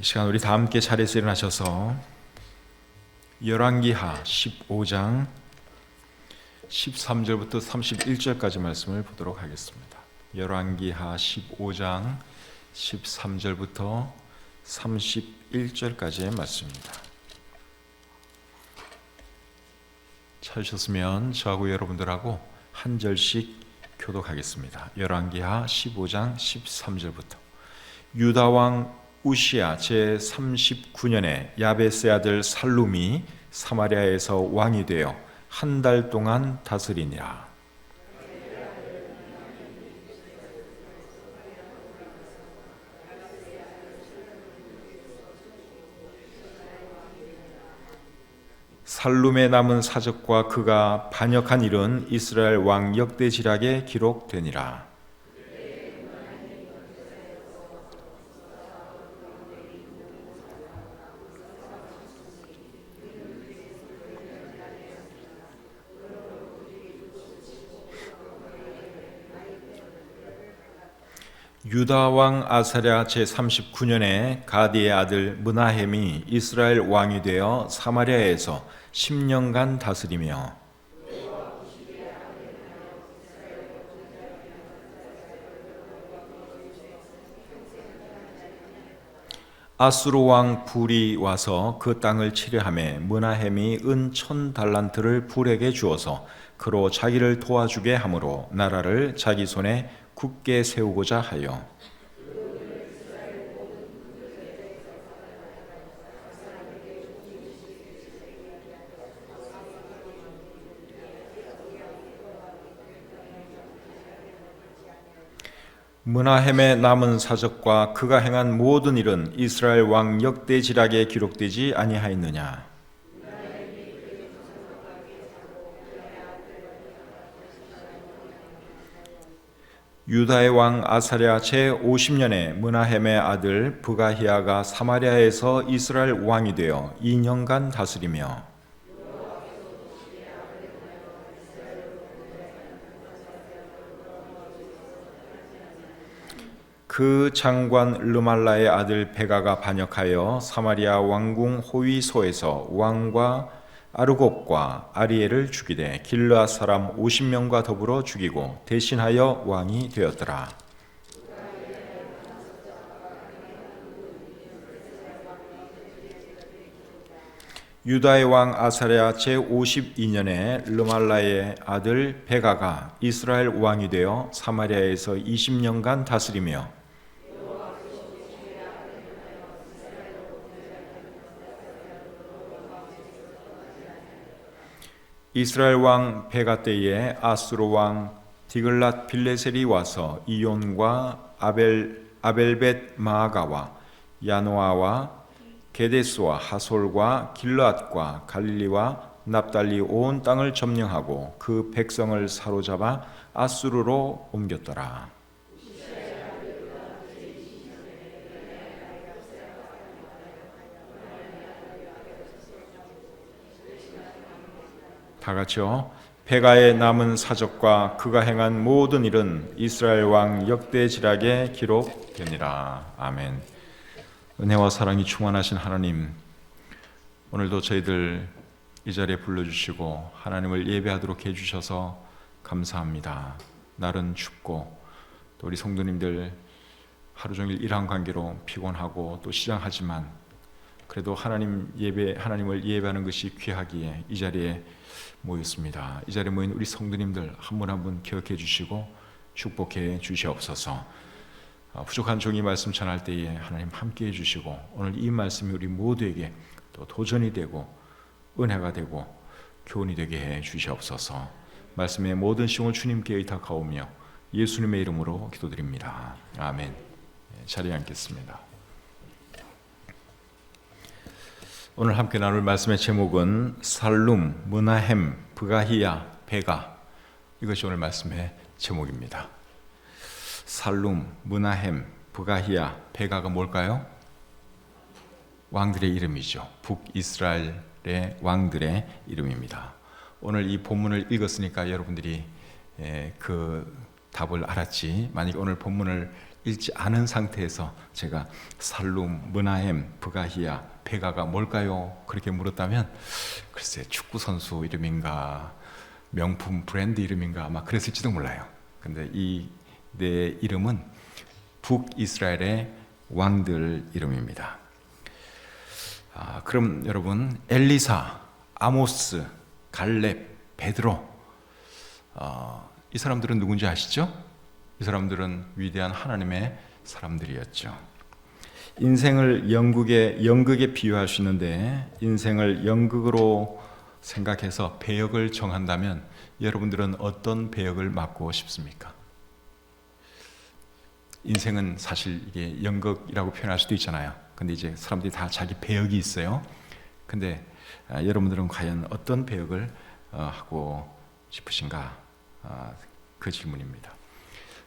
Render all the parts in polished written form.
시간 우리 다 함께 자리에서 일어나셔서 열왕기하 15장 13절부터 31절까지 말씀을 보도록 하겠습니다. 열왕기하 15장 13절부터 31절까지의 말씀입니다. 찾으셨으면 저하고 여러분들하고 한 절씩 교독하겠습니다. 열왕기하 15장 13절부터. 유다 왕 우시야 제39년에 야베스의 아들 살룸이 사마리아에서 왕이 되어 한 달 동안 다스리니라. 살룸의 남은 사적과 그가 반역한 일은 이스라엘 왕 역대지략에 기록되니라. 유다 왕 아사랴 제39년에 가디의 아들 므나헴이 이스라엘 왕이 되어 사마리아에서 10년간 다스리며 아수르 왕 불이 와서 그 땅을 치려하매 므나헴이 은 1000달란트를 불에게 주어서 그로 자기를 도와주게 하므로 나라를 자기 손에 굳게 세우고자 하여 므나헴의 남은 사적과 그가 행한 모든 일은 이스라엘 왕 역대지략에 기록되지 아니하였느냐. 유다의 왕 아사랴 제50년에 므나헴의 아들 브가히야가 사마리아에서 이스라엘 왕이 되어 2년간 다스리며 그 장관 르말라의 아들 베가가 반역하여 사마리아 왕궁 호위소에서 왕과 아르곱과 아리엘을 죽이되 길르앗 사람 50명과 더불어 죽이고 대신하여 왕이 되었더라. 유다의 왕 아사랴 제52년에 르말라의 아들 베가가 이스라엘 왕이 되어 사마리아에서 20년간 다스리며 이스라엘 왕 베가 때에 아수르 왕 디글랏 빌레셀이 와서 이온과 아벨벳 마아가와 야노아와 게데스와 하솔과 길르앗과 갈릴리와 납달리 온 땅을 점령하고 그 백성을 사로잡아 아수르로 옮겼더라. 다 같이요. 베가의 남은 사적과 그가 행한 모든 일은 이스라엘 왕 역대지략에 기록되니라. 아멘. 은혜와 사랑이 충만하신 하나님, 오늘도 저희들 이 자리에 불러주시고 하나님을 예배하도록 해주셔서 감사합니다. 날은 춥고 또 우리 성도님들 하루 종일 일한 관계로 피곤하고 또 시장하지만 그래도 하나님을 예배하는 것이 귀하기에 이 자리에 모였습니다. 이 자리에 모인 우리 성도님들 한 분 한 분 기억해 주시고 축복해 주시옵소서. 부족한 종이 말씀 전할 때에 하나님 함께 해주시고 오늘 이 말씀이 우리 모두에게 또 도전이 되고 은혜가 되고 교훈이 되게 해 주시옵소서. 말씀의 모든 시험을 주님께 의탁하오며 예수님의 이름으로 기도드립니다. 아멘. 자리에 앉겠습니다. 오늘 함께 나눌 말씀의 제목은 살룸, 므나헴, 브가히야, 베가, 이것이 오늘 말씀의 제목입니다. 살룸, 므나헴, 브가히야, 베가가 뭘까요? 왕들의 이름이죠. 북이스라엘의 왕들의 이름입니다. 오늘 이 본문을 읽었으니까 여러분들이 그 답을 알았지. 만약 오늘 본문을 읽지 않은 상태에서 제가 살룸, 므나헴, 브가히야, 베가가 뭘까요? 그렇게 물었다면 글쎄 축구 선수 이름인가 명품 브랜드 이름인가 아마 그랬을지도 몰라요. 근데 이 네 이름은 북이스라엘의 왕들 이름입니다. 그럼 여러분 엘리사, 아모스, 갈렙, 베드로 이 사람들은 누군지 아시죠? 이 사람들은 위대한 하나님의 사람들이었죠. 인생을 연극에 비유하시는데 인생을 연극으로 생각해서 배역을 정한다면 여러분들은 어떤 배역을 맡고 싶습니까? 인생은 사실 이게 연극이라고 표현할 수도 있잖아요. 근데 이제 사람들이 다 자기 배역이 있어요. 근데 여러분들은 과연 어떤 배역을 하고 싶으신가? 그 질문입니다.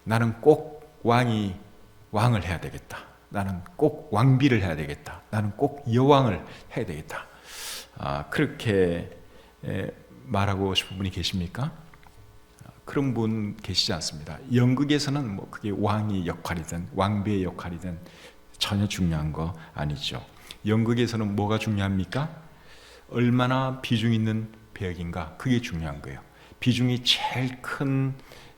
나는 꼭 왕을 해야 되겠다. 나는 꼭 왕비를 해야 되겠다. 나는 꼭 여왕을 해야 되겠다. 그렇게 말하고 싶은 분이 계십니까? 그런 분 계시지 않습니다. 연극에서는 뭐 그게 왕의 역할이든 왕비의 역할이든 전혀 중요한 거 아니죠. 연극에서는 뭐가 중요합니까? 얼마나 비중 있는 배역인가, 그게 중요한 거예요. 비중이 제일 큰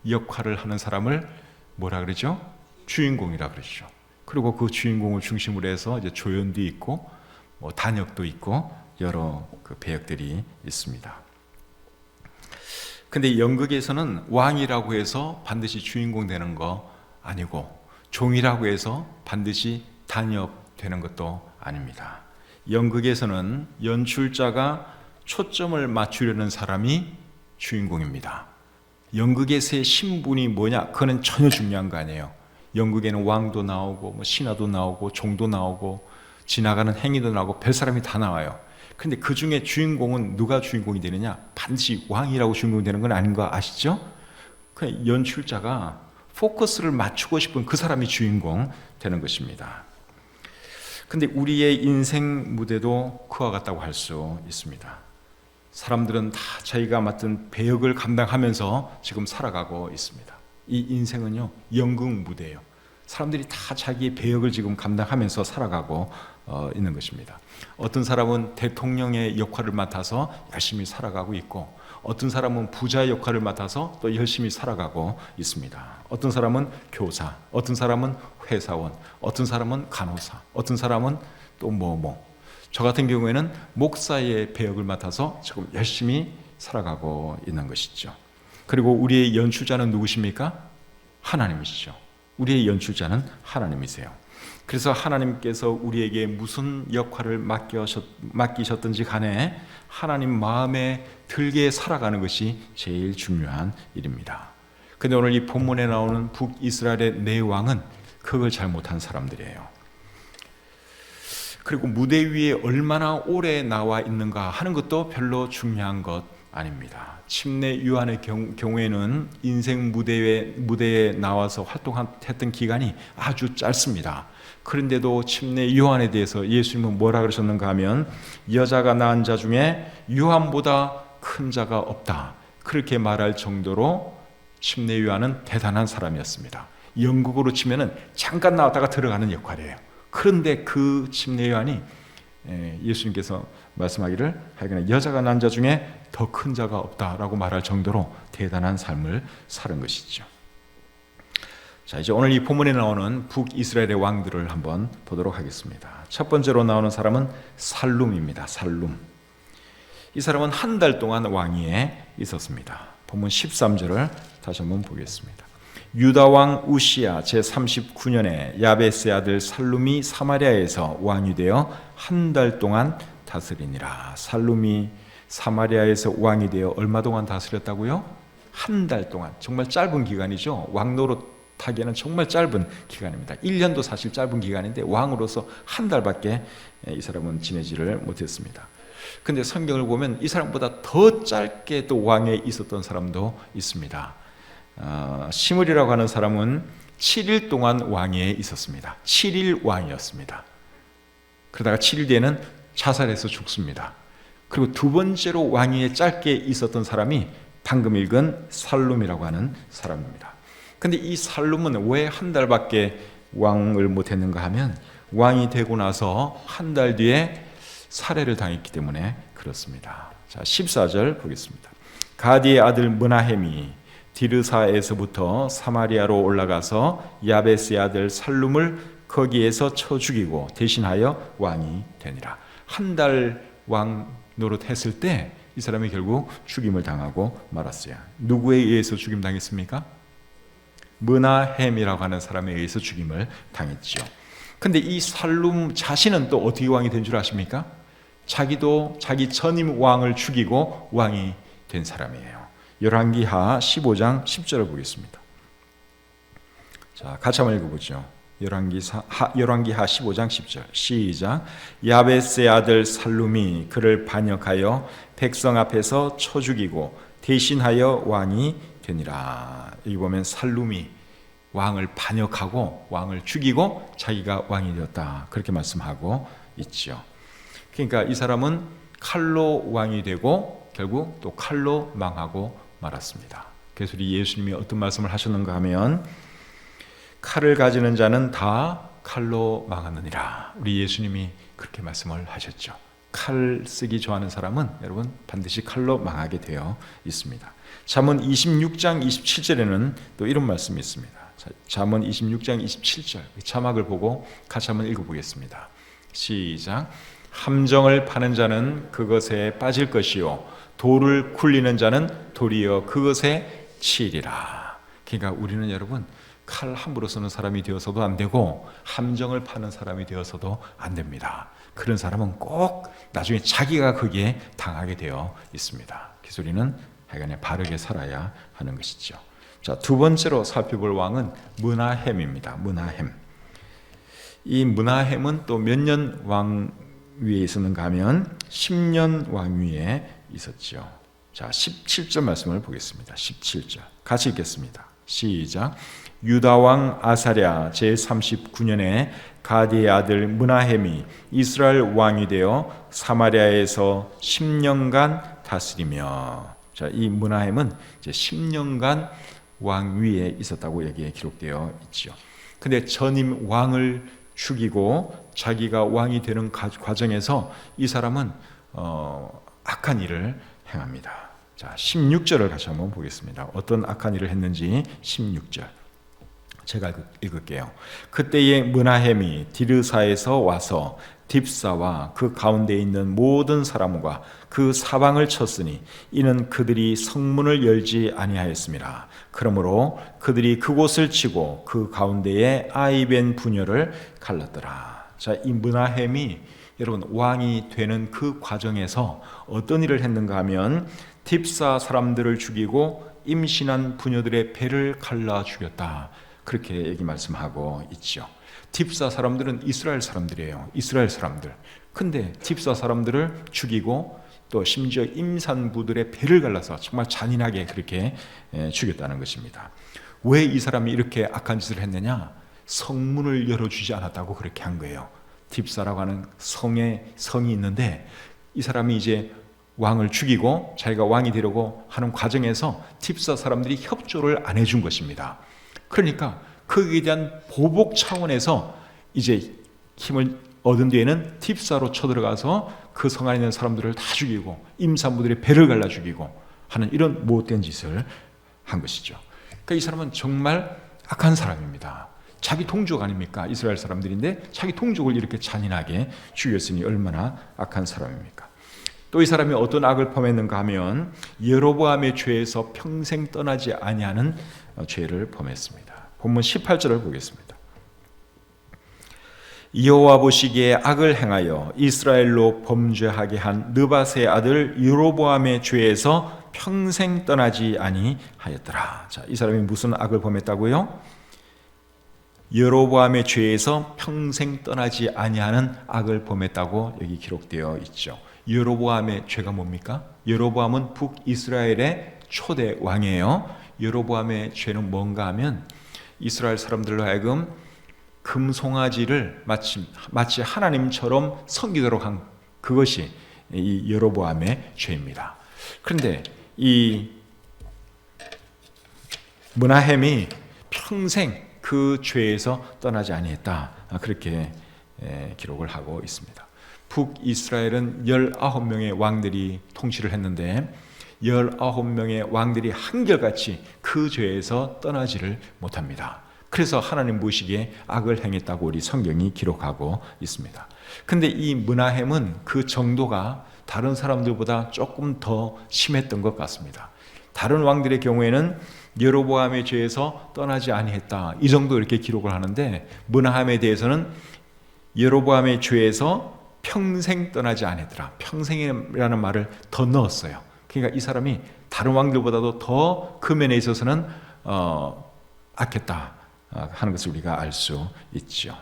역할을 하는 사람을 뭐라 그러죠? 주인공이라 그러죠. 그리고 그 주인공을 중심으로 해서 이제 조연도 있고 뭐 단역도 있고 여러 그 배역들이 있습니다. 근데 연극에서는 왕이라고 해서 반드시 주인공 되는 거 아니고 종이라고 해서 반드시 단역 되는 것도 아닙니다. 연극에서는 연출자가 초점을 맞추려는 사람이 주인공입니다. 연극에서의 신분이 뭐냐? 그건 전혀 중요한 거 아니에요. 연극에는 왕도 나오고 뭐 신하도 나오고 종도 나오고 지나가는 행위도 나오고 별 사람이 다 나와요. 근데 그 중에 주인공은 누가 주인공이 되느냐? 반드시 왕이라고 주인공이 되는 건 아닌 거 아시죠? 그냥 연출자가 포커스를 맞추고 싶은 그 사람이 주인공 되는 것입니다. 근데 우리의 인생 무대도 그와 같다고 할 수 있습니다. 사람들은 다 자기가 맡은 배역을 감당하면서 지금 살아가고 있습니다. 이 인생은요, 연극 무대예요. 사람들이 다 자기의 배역을 지금 감당하면서 살아가고 있는 것입니다. 어떤 사람은 대통령의 역할을 맡아서 열심히 살아가고 있고, 어떤 사람은 부자의 역할을 맡아서 또 열심히 살아가고 있습니다. 어떤 사람은 교사, 어떤 사람은 회사원, 어떤 사람은 간호사, 어떤 사람은 또 저 같은 경우에는 목사의 배역을 맡아서 지금 열심히 살아가고 있는 것이죠. 그리고 우리의 연출자는 누구십니까? 하나님이시죠. 우리의 연출자는 하나님이세요. 그래서 하나님께서 우리에게 무슨 역할을 맡기셨든지 간에 하나님 마음에 들게 살아가는 것이 제일 중요한 일입니다. 근데 오늘 이 본문에 나오는 북이스라엘의 네 왕은 그걸 잘못한 사람들이에요. 그리고 무대 위에 얼마나 오래 나와 있는가 하는 것도 별로 중요한 것 아닙니다. 침례 요한의 경우에는 인생 무대에 나와서 활동했던 기간이 아주 짧습니다. 그런데도 침례 요한에 대해서 예수님은 뭐라 그러셨는가 하면 여자가 낳은 자 중에 요한보다 큰 자가 없다. 그렇게 말할 정도로 침례 요한은 대단한 사람이었습니다. 영국으로 치면은 잠깐 나왔다가 들어가는 역할이에요. 그런데 그 침례 요한이 예수님께서 말씀하기를 하여간 여자가 낳은 자 중에 더 큰 자가 없다라고 말할 정도로 대단한 삶을 사는 것이죠. 자, 이제 오늘 이 본문에 나오는 북이스라엘의 왕들을 한번 보도록 하겠습니다. 첫 번째로 나오는 사람은 살룸입니다. 살룸. 이 사람은 한 달 동안 왕위에 있었습니다. 본문 13절을 다시 한번 보겠습니다. 유다 왕 우시야 제39년에 야베스의 아들 살룸이 사마리아에서 왕이 되어 한 달 동안 다스리니라. 살룸이 사마리아에서 왕이 되어 얼마 동안 다스렸다고요? 한 달 동안. 정말 짧은 기간이죠. 왕 노릇하기에는 정말 짧은 기간입니다. 1년도 사실 짧은 기간인데 왕으로서 한 달밖에 이 사람은 지내지를 못했습니다. 근데 성경을 보면 이 사람보다 더 짧게 또 왕에 있었던 사람도 있습니다. 시므리라고 하는 사람은 7일 동안 왕위에 있었습니다. 7일 왕이었습니다. 그러다가 7일 뒤에는 자살해서 죽습니다. 그리고 두 번째로 왕위에 짧게 있었던 사람이 방금 읽은 살룸이라고 하는 사람입니다. 근데 이 살룸은 왜 한 달밖에 왕을 못했는가 하면 왕이 되고 나서 한 달 뒤에 살해를 당했기 때문에 그렇습니다. 자, 14절 보겠습니다. 가디의 아들 므나헴이 디르사에서부터 사마리아로 올라가서 야베스의 아들 살룸을 거기에서 쳐 죽이고 대신하여 왕이 되니라. 한 달 왕 노릇했을 때 이 사람이 결국 죽임을 당하고 말았어요. 누구에 의해서 죽임 당했습니까? 므나헴이라고 하는 사람에 의해서 죽임을 당했죠. 근데 이 살룸 자신은 또 어떻게 왕이 된 줄 아십니까? 자기도 자기 전임 왕을 죽이고 왕이 된 사람이에요. 열왕기하 15장 10절을 보겠습니다. 자, 같이 한번 읽어보죠. 열왕기하 15장 10절 시작. 야베스의 아들 살룸이 그를 반역하여 백성 앞에서 쳐 죽이고 대신하여 왕이 되니라. 여기 보면 살룸이 왕을 반역하고 왕을 죽이고 자기가 왕이 되었다, 그렇게 말씀하고 있죠. 그러니까 이 사람은 칼로 왕이 되고 결국 또 칼로 망하고 말았습니다. 그래서 우리 예수님이 어떤 말씀을 하셨는가 하면 칼을 가지는 자는 다 칼로 망하느니라. 우리 예수님이 그렇게 말씀을 하셨죠. 칼 쓰기 좋아하는 사람은 여러분 반드시 칼로 망하게 되어 있습니다. 잠언 26장 27절에는 또 이런 말씀이 있습니다. 잠언 26장 27절 자막을 보고 같이 한번 읽어보겠습니다. 시작. 함정을 파는 자는 그것에 빠질 것이요 돌을 굴리는 자는 도리어 그것에 치리라. 그러니까 우리는 여러분 칼 함부로 쓰는 사람이 되어서도 안 되고 함정을 파는 사람이 되어서도 안 됩니다. 그런 사람은 꼭 나중에 자기가 거기에 당하게 되어 있습니다. 그래서 우리는 하여간에 바르게 살아야 하는 것이죠. 자, 두 번째로 살펴볼 왕은 므나헴입니다. 므나헴. 이 므나헴은 또 몇 년 왕위에 있었는가 하면 10년 왕위에 있었죠. 자, 17절 말씀을 보겠습니다. 17절 같이 읽겠습니다. 시작. 유다 왕 아사랴 제39년에 가디의 아들 므나헴이 이스라엘 왕이 되어 사마리아에서 10년간 다스리며. 자, 이 므나헴은 이제 10년간 왕위에 있었다고 여기에 기록되어 있죠. 근데 전임 왕을 죽이고 자기가 왕이 되는 과정에서 이 사람은 악한 일을 행합니다. 자, 16절을 같이 한번 보겠습니다. 어떤 악한 일을 했는지 16절 제가 읽을게요. 그때에 므나헴이 디르사에서 와서 딥사와 그 가운데 있는 모든 사람과 그 사방을 쳤으니 이는 그들이 성문을 열지 아니하였습니다. 그러므로 그들이 그곳을 치고 그 가운데에 아이벤 부녀를 갈랐더라. 자, 이 므나헴이 여러분 왕이 되는 그 과정에서 어떤 일을 했는가 하면 딥사 사람들을 죽이고 임신한 부녀들의 배를 갈라 죽였다, 그렇게 얘기 말씀하고 있죠. 딥사 사람들은 이스라엘 사람들이에요. 이스라엘 사람들. 근데 딥사 사람들을 죽이고 또 심지어 임산부들의 배를 갈라서 정말 잔인하게 그렇게 죽였다는 것입니다. 왜 이 사람이 이렇게 악한 짓을 했느냐? 성문을 열어주지 않았다고 그렇게 한 거예요. 딥사라고 하는 성이 있는데 이 사람이 이제 왕을 죽이고 자기가 왕이 되려고 하는 과정에서 딥사 사람들이 협조를 안 해준 것입니다. 그러니까 거기에 대한 보복 차원에서 이제 힘을 얻은 뒤에는 딥사로 쳐들어가서 그 성 안에 있는 사람들을 다 죽이고 임산부들의 배를 갈라 죽이고 하는 이런 못된 짓을 한 것이죠. 그러니까 이 사람은 정말 악한 사람입니다. 자기 동족 아닙니까? 이스라엘 사람들인데 자기 동족을 이렇게 잔인하게 죽였으니 얼마나 악한 사람입니까? 또 이 사람이 어떤 악을 범했는가 하면 여로보암의 죄에서 평생 떠나지 아니하는 죄를 범했습니다. 본문 18절을 보겠습니다. 여호와 보시기에 악을 행하여 이스라엘로 범죄하게 한 느밧의 아들 여로보암의 죄에서 평생 떠나지 아니하였더라. 자, 이 사람이 무슨 악을 범했다고요? 여로보암의 죄에서 평생 떠나지 아니하는 악을 범했다고 여기 기록되어 있죠. 여로보암의 죄가 뭡니까? 여로보암은 북이스라엘의 초대 왕이에요. 여로보암의 죄는 뭔가 하면 이스라엘 사람들로 하여금 금송아지를 마치 하나님처럼 섬기도록 한 그것이 이 여로보암의 죄입니다. 그런데 이 므나헴이 평생 그 죄에서 떠나지 아니했다. 그렇게 기록을 하고 있습니다. 북이스라엘은 19명의 왕들이 통치를 했는데 19명의 왕들이 한결같이 그 죄에서 떠나지를 못합니다. 그래서 하나님 보시기에 악을 행했다고 우리 성경이 기록하고 있습니다. 근데 이 므나헴은 그 정도가 다른 사람들보다 조금 더 심했던 것 같습니다. 다른 왕들의 경우에는 여로보암의 죄에서 떠나지 아니했다, 이 정도 이렇게 기록을 하는데 므나헴에 대해서는 여로보암의 죄에서 평생 떠나지 아니했더라, 평생이라는 말을 더 넣었어요. 그러니까 이 사람이 다른 왕들보다도 더 그 면에 있어서는 악했다 하는 것을 우리가 알 수 있죠.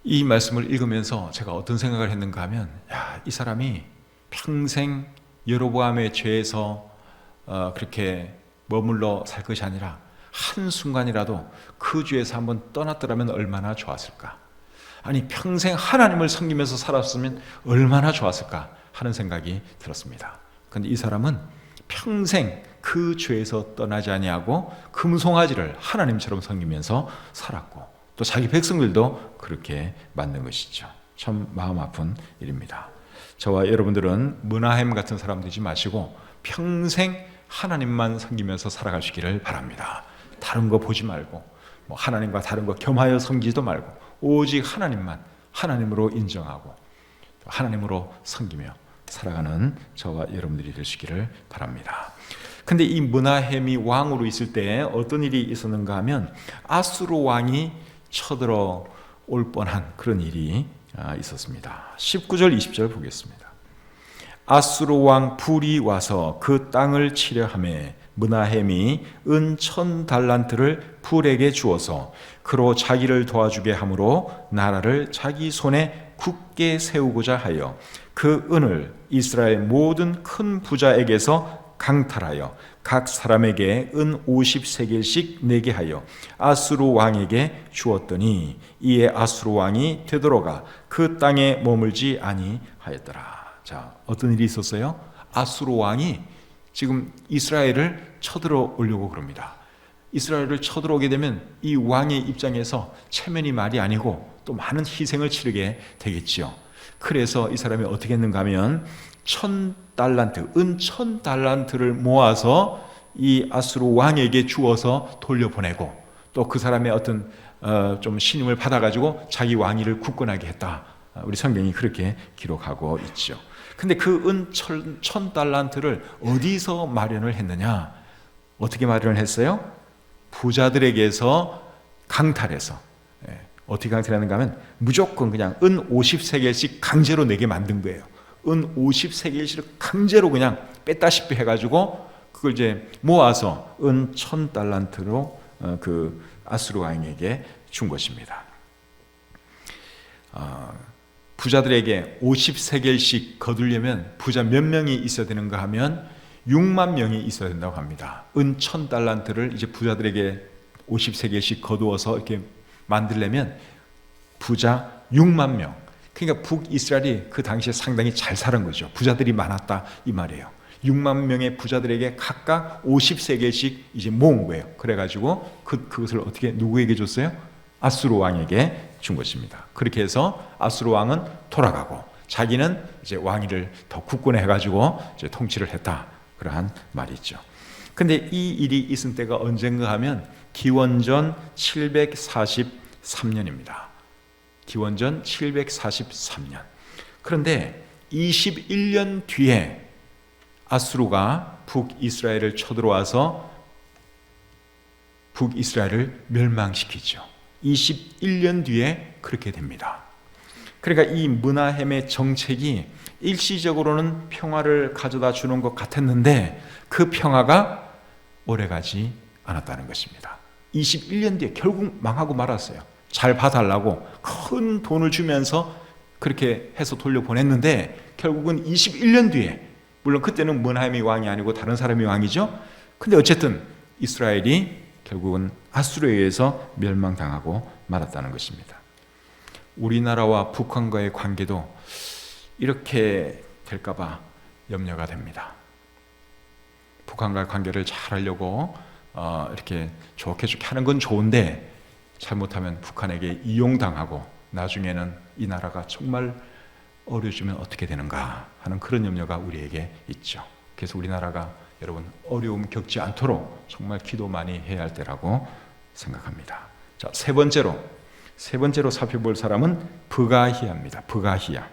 이 말씀을 읽으면서 제가 어떤 생각을 했는가 하면, 이 사람이 평생 여로보암의 죄에서 그렇게 머물러 살 것이 아니라 한순간이라도 그 죄에서 한번 떠났더라면 얼마나 좋았을까. 아니, 평생 하나님을 섬기면서 살았으면 얼마나 좋았을까 하는 생각이 들었습니다. 그런데 이 사람은 평생 그 죄에서 떠나지 아니하고 금송아지를 하나님처럼 섬기면서 살았고 또 자기 백성들도 그렇게 만든 것이죠. 참 마음 아픈 일입니다. 저와 여러분들은 므나헴 같은 사람 되지 마시고 평생 하나님만 섬기면서 살아가시기를 바랍니다. 다른 거 보지 말고 하나님과 다른 거 겸하여 섬기지도 말고 오직 하나님만 하나님으로 인정하고 하나님으로 섬기며 살아가는 저와 여러분들이 되시기를 바랍니다. 근데 이 므나헴이 왕으로 있을 때 어떤 일이 있었는가 하면 아수르 왕이 쳐들어 올 뻔한 그런 일이 있었습니다. 19절 20절 보겠습니다. 아수르 왕 불이 와서 그 땅을 치려 하매 므나헴이 은 1000달란트를 불에게 주어서 그로 자기를 도와주게 함으로 나라를 자기 손에 굳게 세우고자 하여 그 은을 이스라엘 모든 큰 부자에게서 강탈하여 각 사람에게 은 50세겔씩 내게 하여 아수르 왕에게 주었더니 이에 아수르 왕이 되돌아가 그 땅에 머물지 아니하였더라. 자, 어떤 일이 있었어요? 아수르 왕이 지금 이스라엘을 쳐들어오려고 그럽니다. 이스라엘을 쳐들어오게 되면 이 왕의 입장에서 체면이 말이 아니고 또 많은 희생을 치르게 되겠지요. 그래서 이 사람이 어떻게 했는가 하면 1000달란트, 은 1000달란트를 모아서 이 아수르 왕에게 주어서 돌려보내고 또 그 사람의 어떤 좀 신임을 받아가지고 자기 왕위를 굳건하게 했다. 우리 성경이 그렇게 기록하고 있죠. 근데 그 은 1000달란트를 어디서 마련을 했느냐? 어떻게 마련을 했어요? 부자들에게서 강탈해서. 어떻게 강탈하는가 하면 무조건 그냥 은 50세겔씩 강제로 내게 만든 거예요. 은 50세겔씩을 강제로 그냥 뺐다시피 해가지고 그걸 이제 모아서 은 1000달란트로 그 아수르 왕에게 준 것입니다. 부자들에게 50세겔씩 거두려면 부자 몇 명이 있어야 되는가 하면 6만 명이 있어야 된다고 합니다. 은 1000달란트를 이제 부자들에게 50세겔씩 거두어서 이렇게 만들려면 부자 6만 명. 그러니까 북이스라엘이 그 당시에 상당히 잘 사는 거죠. 부자들이 많았다 이 말이에요. 6만 명의 부자들에게 각각 50세겔씩 이제 모은 거예요. 그래가지고 그것을 어떻게 누구에게 줬어요? 아수르 왕에게 준 것입니다. 그렇게 해서 아수르 왕은 돌아가고 자기는 이제 왕위를 더 굳건히 해가지고 이제 통치를 했다. 그러한 말이 있죠. 근데 이 일이 있은 때가 언젠가 하면 기원전 743년입니다. 기원전 743년. 그런데 21년 뒤에 아수르가 북이스라엘을 쳐들어와서 북이스라엘을 멸망시키죠. 21년 뒤에 그렇게 됩니다. 그러니까 이 므나헴의 정책이 일시적으로는 평화를 가져다 주는 것 같았는데 그 평화가 오래가지 않았다는 것입니다. 21년 뒤에 결국 망하고 말았어요. 잘 봐달라고 큰 돈을 주면서 그렇게 해서 돌려보냈는데 결국은 21년 뒤에, 물론 그때는 므나헴이 왕이 아니고 다른 사람이 왕이죠. 근데 어쨌든 이스라엘이 결국은 아수르에 의해서 멸망당하고 말았다는 것입니다. 우리나라와 북한과의 관계도 이렇게 될까봐 염려가 됩니다. 북한과의 관계를 잘 하려고 이렇게 좋게 하는 건 좋은데 잘못하면 북한에게 이용당하고 나중에는 이 나라가 정말 어려워지면 어떻게 되는가 하는 그런 염려가 우리에게 있죠. 그래서 우리나라가 여러분 어려움 겪지 않도록 정말 기도 많이 해야 할 때라고 생각합니다. 자, 세 번째로 살펴볼 사람은 브가히야입니다. 브가히야.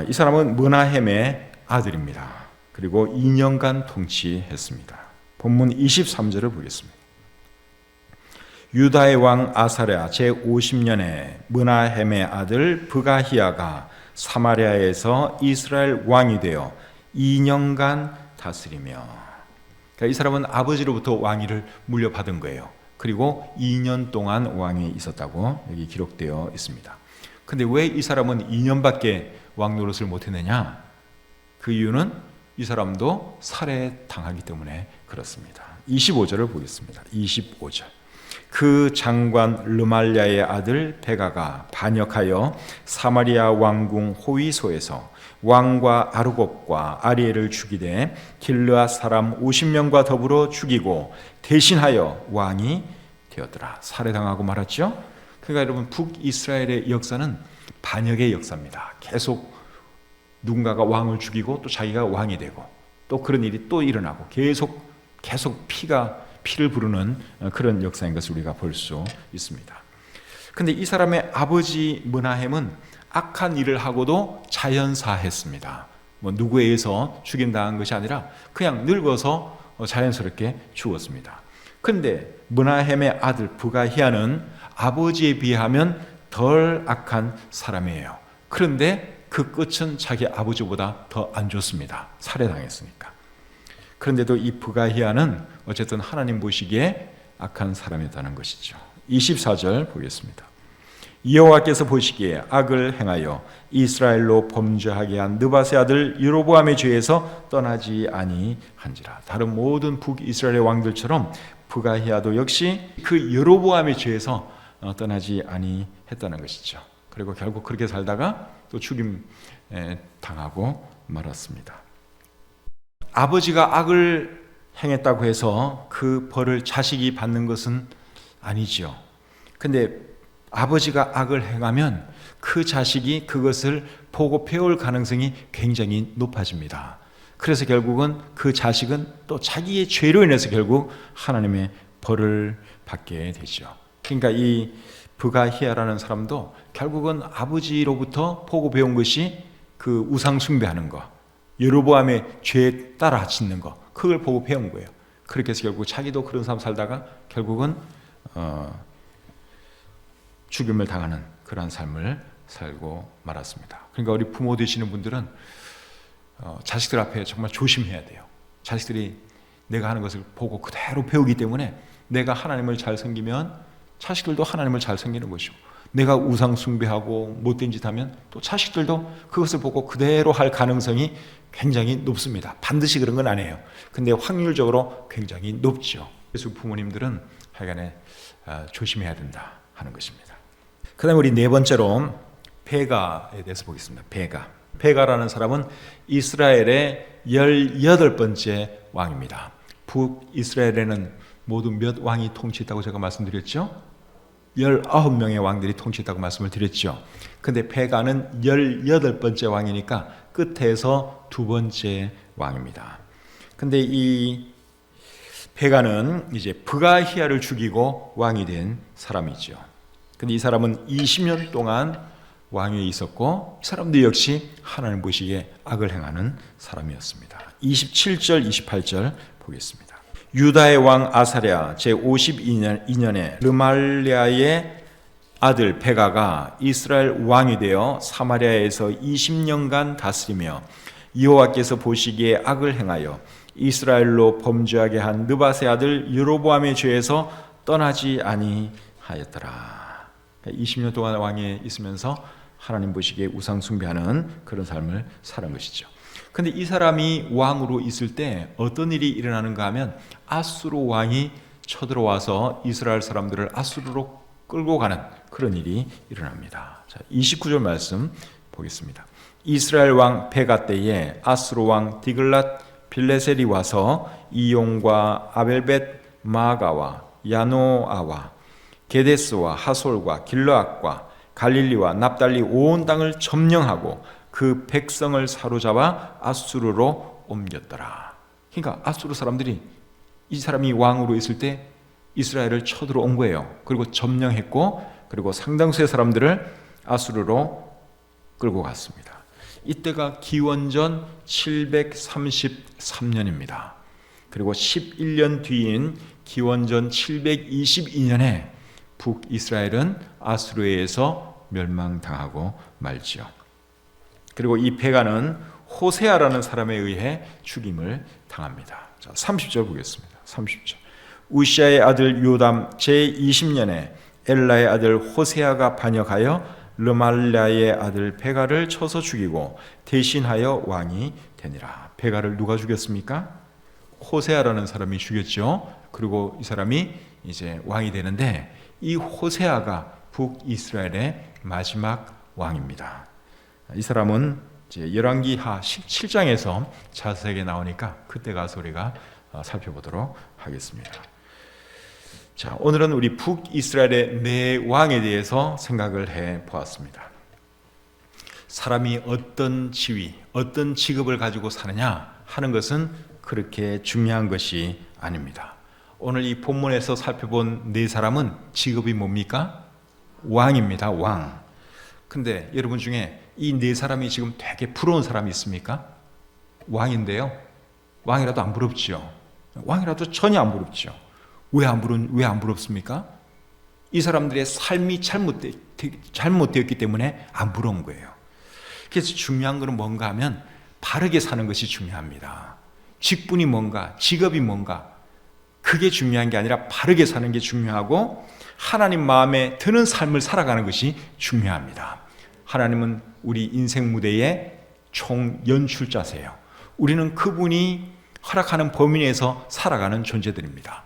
이 사람은 므나헴의 아들입니다. 그리고 2년간 통치했습니다. 본문 23절을 보겠습니다. 유다의 왕 아사랴 제50년에 므나헴의 아들 브가히야가 사마리아에서 이스라엘 왕이 되어 2년간 다스리며, 그러니까 이 사람은 아버지로부터 왕위를 물려받은 거예요. 그리고 2년 동안 왕이 있었다고 여기 기록되어 있습니다. 근데 왜 이 사람은 2년밖에 왕 노릇을 못했느냐? 그 이유는 이 사람도 살해당하기 때문에 그렇습니다. 25절을 보겠습니다. 25절. 그 장관 르말랴의 아들 베가가 반역하여 사마리아 왕궁 호위소에서 왕과 아르곱과 아리엘을 죽이되 길르앗 사람 50명과 더불어 죽이고 대신하여 왕이 되었더라. 살해당하고 말았죠. 그러니까 여러분 북이스라엘의 역사는 반역의 역사입니다. 계속 누군가가 왕을 죽이고 또 자기가 왕이 되고 또 그런 일이 또 일어나고 계속 피를 부르는 그런 역사인 것을 우리가 볼 수 있습니다. 그런데 이 사람의 아버지 므나헴은 악한 일을 하고도 자연사했습니다. 누구에 의해서 죽임당한 것이 아니라 그냥 늙어서 자연스럽게 죽었습니다. 그런데 므나헴의 아들 브가히야는 아버지에 비하면 덜 악한 사람이에요. 그런데 그 끝은 자기 아버지보다 더 안 좋습니다. 살해당했으니까. 그런데도 이 브가히야는 어쨌든 하나님 보시기에 악한 사람이었다는 것이죠. 24절 보겠습니다. 여호와께서 보시기에 악을 행하여 이스라엘로 범죄하게 한 느밧의 아들 여로보암의 죄에서 떠나지 아니한지라. 다른 모든 북이스라엘의 왕들처럼 브가히야도 역시 그 여로보암의 죄에서 떠나지 아니했다는 것이죠. 그리고 결국 그렇게 살다가 또 죽임 당하고 말았습니다. 아버지가 악을 행했다고 해서 그 벌을 자식이 받는 것은 아니죠. 근데 아버지가 악을 행하면 그 자식이 그것을 보고 배울 가능성이 굉장히 높아집니다. 그래서 결국은 그 자식은 또 자기의 죄로 인해서 결국 하나님의 벌을 받게 되죠. 그러니까 이 브가히야라는 사람도 결국은 아버지로부터 보고 배운 것이 그 우상 숭배하는 거, 여로보암의 죄에 따라 짓는 거, 그걸 보고 배운 거예요. 그렇게 해서 결국 자기도 그런 삶 살다가 결국은 죽임을 당하는 그러한 삶을 살고 말았습니다. 그러니까 우리 부모 되시는 분들은 자식들 앞에 정말 조심해야 돼요. 자식들이 내가 하는 것을 보고 그대로 배우기 때문에 내가 하나님을 잘 섬기면 자식들도 하나님을 잘 섬기는 것이고, 내가 우상 숭배하고 못된 짓 하면 또 자식들도 그것을 보고 그대로 할 가능성이 굉장히 높습니다. 반드시 그런 건 아니에요. 근데 확률적으로 굉장히 높죠. 그래서 부모님들은 하여간에 조심해야 된다 하는 것입니다. 그 다음에 우리 네 번째로 베가에 대해서 보겠습니다. 베가라는 사람은 이스라엘의 18번째 왕입니다. 북이스라엘에는 모두 몇 왕이 통치했다고 제가 말씀드렸죠? 19명의 왕들이 통치했다고 말씀을 드렸죠. 근데 베가는 18번째 왕이니까 끝에서 두 번째 왕입니다. 근데 이 베가는 이제 브가히야를 죽이고 왕이 된 사람이죠. 근데 이 사람은 20년 동안 왕위에 있었고, 이 사람도 역시 하나님 보시기에 악을 행하는 사람이었습니다. 27절, 28절 보겠습니다. 유다의 왕 아사랴 제52년에 르말랴의 아들 베가가 이스라엘 왕이 되어 사마리아에서 20년간 다스리며 여호와께서 보시기에 악을 행하여 이스라엘로 범죄하게 한 느밧의 아들 여로보암의 죄에서 떠나지 아니하였더라. 20년 동안 왕위에 있으면서 하나님 보시기에 우상 숭배하는 그런 삶을 사는 것이죠. 근데 이 사람이 왕으로 있을 때 어떤 일이 일어나는가 하면 아수르 왕이 쳐들어와서 이스라엘 사람들을 아수르로 끌고 가는 그런 일이 일어납니다. 자, 29절 말씀 보겠습니다. 이스라엘 왕 베가 때에 아수르 왕 디글랏 빌레셀이 와서 이용과 아벨벳 마가와 야노아와 게데스와 하솔과 길르앗과 갈릴리와 납달리 온 땅을 점령하고 그 백성을 사로잡아 아수르로 옮겼더라. 그러니까 아수르 사람들이 이 사람이 왕으로 있을 때 이스라엘을 쳐들어온 거예요. 그리고 점령했고, 그리고 상당수의 사람들을 아수르로 끌고 갔습니다. 이때가 기원전 733년입니다. 그리고 11년 뒤인 기원전 722년에 북이스라엘은 아수르에 의해서 멸망당하고 말지요. 그리고 이 패가는 호세아라는 사람에 의해 죽임을 당합니다. 자, 30절 보겠습니다. 30절. 우시아의 아들 요담 제20년에 엘라의 아들 호세아가 반역하여 르말랴의 아들 베가를 쳐서 죽이고 대신하여 왕이 되니라. 베가를 누가 죽였습니까? 호세아라는 사람이 죽였죠. 그리고 이 사람이 이제 왕이 되는데, 이 호세아가 북이스라엘의 마지막 왕입니다. 이 사람은 이제 열왕기하 17장에서 자세하게 나오니까 그때 가서 우리가 살펴보도록 하겠습니다. 자, 오늘은 우리 북이스라엘의 네 왕에 대해서 생각을 해 보았습니다. 사람이 어떤 지위, 어떤 직업을 가지고 사느냐 하는 것은 그렇게 중요한 것이 아닙니다. 오늘 이 본문에서 살펴본 네 사람은 직업이 뭡니까? 왕입니다. 왕. 근데 여러분 중에 이 네 사람이 지금 되게 부러운 사람이 있습니까? 왕인데요. 왕이라도 안 부럽지요. 왕이라도 전혀 안 부럽지요. 왜 안 부럽습니까? 이 사람들의 삶이 잘못되었기 때문에 안 부러운 거예요. 그래서 중요한 것은 뭔가 하면 바르게 사는 것이 중요합니다. 직분이 뭔가, 직업이 뭔가, 그게 중요한 게 아니라 바르게 사는 게 중요하고 하나님 마음에 드는 삶을 살아가는 것이 중요합니다. 하나님은 우리 인생 무대의 총 연출자세요. 우리는 그분이 허락하는 범위 내에서 살아가는 존재들입니다.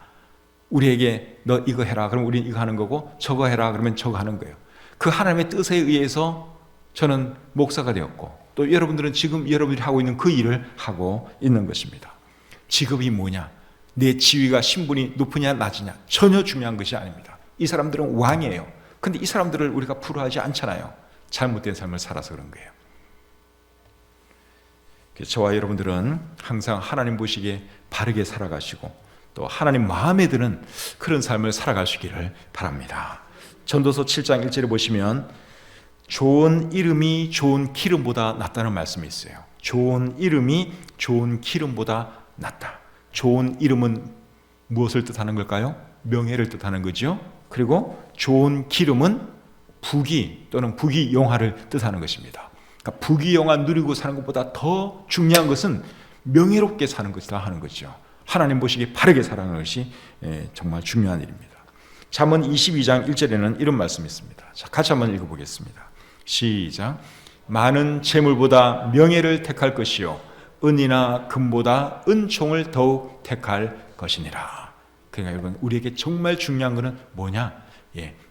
우리에게 너 이거 해라 그러면 우리는 이거 하는 거고, 저거 해라 그러면 저거 하는 거예요. 그 하나님의 뜻에 의해서 저는 목사가 되었고, 또 여러분들은 지금 여러분들이 하고 있는 그 일을 하고 있는 것입니다. 직업이 뭐냐, 내 지위가 신분이 높으냐 낮으냐 전혀 중요한 것이 아닙니다. 이 사람들은 왕이에요. 근데 이 사람들을 우리가 부러워하지 않잖아요. 잘못된 삶을 살아서 그런 거예요. 저와 여러분들은 항상 하나님 보시기에 바르게 살아가시고 또 하나님 마음에 드는 그런 삶을 살아가시기를 바랍니다. 전도서 7장 1절에 보시면 좋은 이름이 좋은 기름보다 낫다는 말씀이 있어요. 좋은 이름이 좋은 기름보다 낫다. 좋은 이름은 무엇을 뜻하는 걸까요? 명예를 뜻하는 거죠. 그리고 좋은 기름은 부귀 또는 부귀영화를 뜻하는 것입니다. 그러니까 부귀영화 누리고 사는 것보다 더 중요한 것은 명예롭게 사는 것이다 하는 거죠. 하나님 보시기에 바르게 살아가는 것이 정말 중요한 일입니다. 잠언 22장 1절에는 이런 말씀이 있습니다. 자, 같이 한번 읽어보겠습니다. 시작. 많은 재물보다 명예를 택할 것이요 은이나 금보다 은총을 더욱 택할 것이니라. 그러니까 여러분, 우리에게 정말 중요한 것은 뭐냐?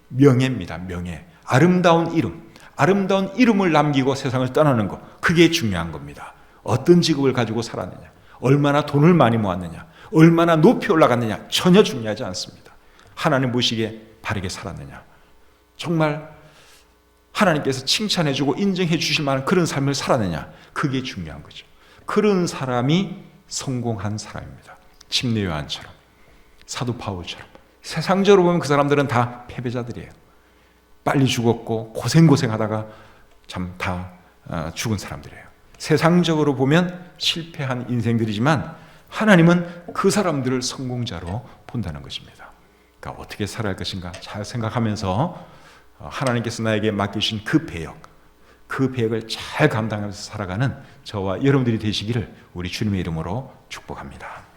명예입니다. 명예. 아름다운 이름을 남기고 세상을 떠나는 것, 그게 중요한 겁니다. 어떤 직업을 가지고 살았느냐, 얼마나 돈을 많이 모았느냐, 얼마나 높이 올라갔느냐 전혀 중요하지 않습니다. 하나님 보시기에 바르게 살았느냐, 정말 하나님께서 칭찬해주고 인정해 주실 만한 그런 삶을 살았느냐, 그게 중요한 거죠. 그런 사람이 성공한 사람입니다. 침례 요한처럼, 사도 바울처럼. 세상적으로 보면 그 사람들은 다 패배자들이에요. 빨리 죽었고 고생하다가 참 다 죽은 사람들이에요. 세상적으로 보면 실패한 인생들이지만 하나님은 그 사람들을 성공자로 본다는 것입니다. 그러니까 어떻게 살아야 할 것인가 잘 생각하면서 하나님께서 나에게 맡기신 그 배역을 잘 감당하면서 살아가는 저와 여러분들이 되시기를 우리 주님의 이름으로 축복합니다.